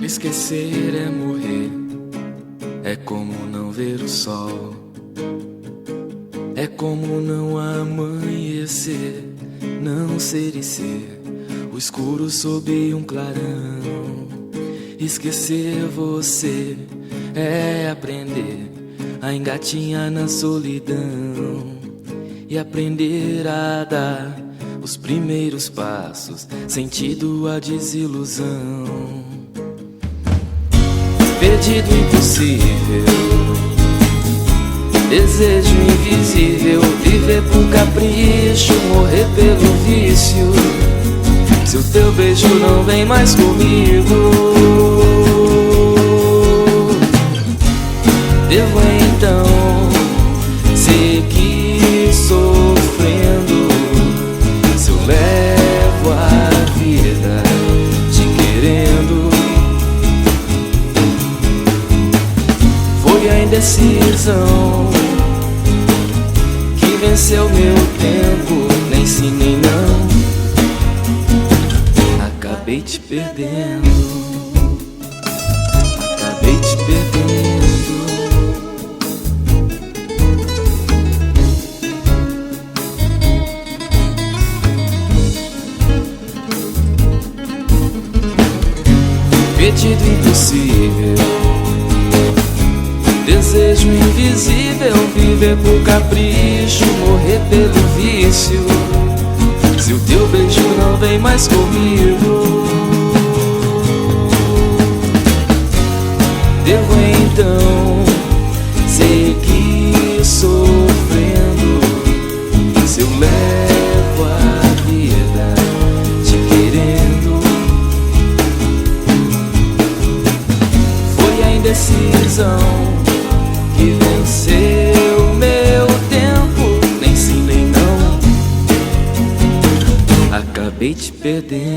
Esquecer é morrer, é como não ver o sol, é como não amanhecer, não ser e ser o escuro sob um clarão. Esquecer você é aprender a engatinhar na solidão e aprender a dar os primeiros passos, sentido a desilusão. Perdido impossível, desejo invisível, viver por capricho, morrer pelo vício. Se o teu beijo não vem mais comigo, devo então seguir sofrendo. Se eu levo a vida te querendo, foi a indecisão que venceu meu tempo, nem sim nem não. Acabei te perdendo, acabei te perdendo. Pedido impossível, desejo invisível, viver por capricho, morrer pelo vício. Se o teu beijo não vem mais comigo, devo então seguir sofrendo. Se eu levo a vida te querendo, foi a indecisão que venceu meu tempo, nem sim nem não. Acabei te perdendo.